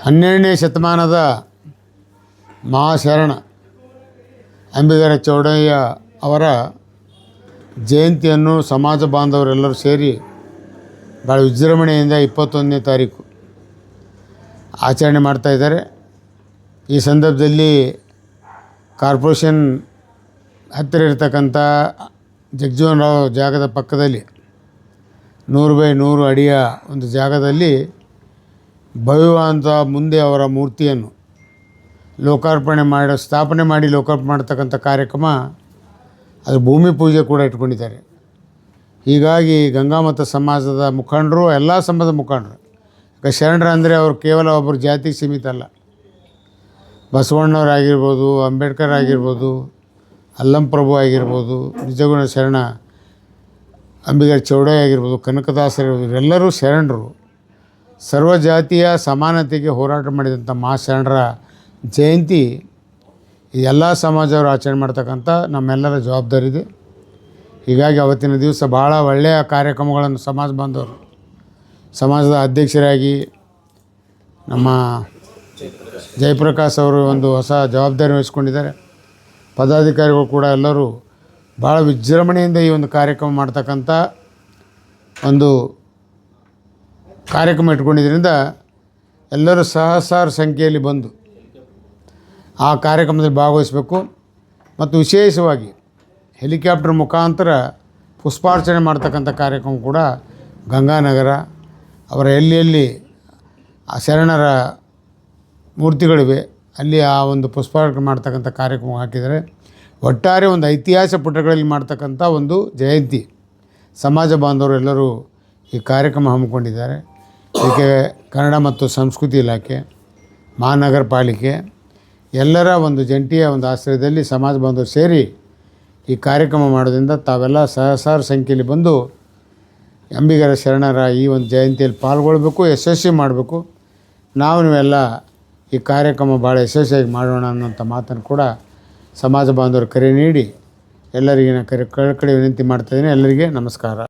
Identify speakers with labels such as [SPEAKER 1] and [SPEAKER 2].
[SPEAKER 1] 12ನೇ ಶತಮಾನದ ಮಹಾಶರಣ ಅಂಬಿಗರ ಚೌಡಯ್ಯ ಅವರ ಜಯಂತಿಯನ್ನು ಸಮಾಜ ಬಾಂಧವರೆಲ್ಲರೂ ಸೇರಿ ಭಾಳ ವಿಜೃಂಭಣೆಯಿಂದ 21ನೇ ತಾರೀಕು ಆಚರಣೆ ಮಾಡ್ತಾಯಿದ್ದಾರೆ. ಈ ಸಂದರ್ಭದಲ್ಲಿ ಕಾರ್ಪೊರೇಷನ್ ಹತ್ತಿರ ಇರತಕ್ಕಂಥ ಜಗಜೀವನ್ ರಾವ್ ಜಾಗದ ಪಕ್ಕದಲ್ಲಿ 100 ಬೈ 100 ಅಡಿಯ ಒಂದು ಜಾಗದಲ್ಲಿ ಭವ್ಯವಾದಂಥ ಮುಂದೆ ಅವರ ಮೂರ್ತಿಯನ್ನು ಸ್ಥಾಪನೆ ಮಾಡಿ ಲೋಕಾರ್ಪಣೆ ಮಾಡ್ತಕ್ಕಂಥ ಕಾರ್ಯಕ್ರಮ, ಅದು ಭೂಮಿ ಪೂಜೆ ಕೂಡ ಇಟ್ಕೊಂಡಿದ್ದಾರೆ. ಹೀಗಾಗಿ ಗಂಗಾಮತ ಸಮಾಜದ ಮುಖಂಡರು, ಎಲ್ಲ ಸಮಾಜದ ಮುಖಂಡರು, ಈಗ ಶರಣರು ಅಂದರೆ ಅವರು ಕೇವಲ ಒಬ್ಬರು ಜಾತಿಗೆ ಸೀಮಿತ ಅಲ್ಲ. ಬಸವಣ್ಣವರಾಗಿರ್ಬೋದು, ಅಂಬೇಡ್ಕರ್ ಆಗಿರ್ಬೋದು, ಅಲ್ಲಂಪ್ರಭು ಆಗಿರ್ಬೋದು, ನಿಜಗುಣ ಶರಣ ಅಂಬಿಗರ ಚೌಡಯ್ಯ ಆಗಿರ್ಬೋದು, ಕನಕದಾಸರಿರ್ಬೋದು, ಇವರೆಲ್ಲರೂ ಶರಣರು. ಸರ್ವ ಜಾತಿಯ ಸಮಾನತೆಗೆ ಹೋರಾಟ ಮಾಡಿದಂಥ ಮಹಾಶರಣರ ಜಯಂತಿ ಎಲ್ಲ ಸಮಾಜವರು ಆಚರಣೆ ಮಾಡ್ತಕ್ಕಂಥ ನಮ್ಮೆಲ್ಲರ ಜವಾಬ್ದಾರಿ ಇದೆ. ಹೀಗಾಗಿ ಅವತ್ತಿನ ದಿವಸ ಭಾಳ ಒಳ್ಳೆಯ ಕಾರ್ಯಕ್ರಮಗಳನ್ನು ಸಮಾಜ ಬಾಂಧವರು, ಸಮಾಜದ ಅಧ್ಯಕ್ಷರಾಗಿ ನಮ್ಮ ಜಯಪ್ರಕಾಶ್ ಅವರು ಒಂದು ಹೊಸ ಜವಾಬ್ದಾರಿ ವಹಿಸ್ಕೊಂಡಿದ್ದಾರೆ. ಪದಾಧಿಕಾರಿಗಳು ಕೂಡ ಎಲ್ಲರೂ ಭಾಳ ವಿಜೃಂಭಣೆಯಿಂದ ಈ ಒಂದು ಕಾರ್ಯಕ್ರಮ ಮಾಡ್ತಕ್ಕಂಥ ಒಂದು ಕಾರ್ಯಕ್ರಮ ಇಟ್ಕೊಂಡಿದ್ದರಿಂದ ಎಲ್ಲರೂ ಸಹಸ್ರಾರು ಸಂಖ್ಯೆಯಲ್ಲಿ ಬಂದು ಆ ಕಾರ್ಯಕ್ರಮದಲ್ಲಿ ಭಾಗವಹಿಸಬೇಕು. ಮತ್ತು ವಿಶೇಷವಾಗಿ ಹೆಲಿಕಾಪ್ಟರ್ ಮುಖಾಂತರ ಪುಷ್ಪಾರ್ಚನೆ ಮಾಡ್ತಕ್ಕಂಥ ಕಾರ್ಯಕ್ರಮ ಕೂಡ ಗಂಗಾನಗರ ಅವರ ಎಲ್ಲಿ ಆ ಶರಣರ ಮೂರ್ತಿಗಳಿವೆ ಅಲ್ಲಿ ಆ ಒಂದು ಪುಷ್ಪಾರ್ಚನೆ ಮಾಡ್ತಕ್ಕಂಥ ಕಾರ್ಯಕ್ರಮ ಹಾಕಿದರೆ ಒಟ್ಟಾರೆ ಒಂದು ಐತಿಹಾಸಿಕ ಪುಟಗಳಲ್ಲಿ ಮಾಡ್ತಕ್ಕಂಥ ಒಂದು ಜಯಂತಿ. ಸಮಾಜ ಬಾಂಧವರು ಎಲ್ಲರೂ ಈ ಕಾರ್ಯಕ್ರಮ ಹಮ್ಮಿಕೊಂಡಿದ್ದಾರೆ. ಇದಕ್ಕೆ ಕನ್ನಡ ಮತ್ತು ಸಂಸ್ಕೃತಿ ಇಲಾಖೆ, ಮಹಾನಗರ ಪಾಲಿಕೆ ಎಲ್ಲರ ಒಂದು ಜಂಟಿಯ ಒಂದು ಆಶ್ರಯದಲ್ಲಿ ಸಮಾಜ ಬಾಂಧವರು ಸೇರಿ ಈ ಕಾರ್ಯಕ್ರಮ ಮಾಡೋದ್ರಿಂದ ತಾವೆಲ್ಲ ಸಹಸ್ರಾರು ಸಂಖ್ಯೆಯಲ್ಲಿ ಬಂದು ಅಂಬಿಗರ ಶರಣರ ಈ ಒಂದು ಜಯಂತಿಯಲ್ಲಿ ಪಾಲ್ಗೊಳ್ಬೇಕು, ಯಶಸ್ವಿ ಮಾಡಬೇಕು. ನೀವೆಲ್ಲ ಈ ಕಾರ್ಯಕ್ರಮ ಭಾಳ ಯಶಸ್ವಿಯಾಗಿ ಮಾಡೋಣ ಅನ್ನೋಂಥ ಮಾತನ್ನು ಕೂಡ ಸಮಾಜ ಬಾಂಧವರು ಕರೆ ನೀಡಿ ಎಲ್ಲರಿಗೆ ಕಳಕಳಿ ವಿನಂತಿ ಮಾಡ್ತಾಯಿದ್ದೀನಿ. ಎಲ್ಲರಿಗೆ ನಮಸ್ಕಾರ.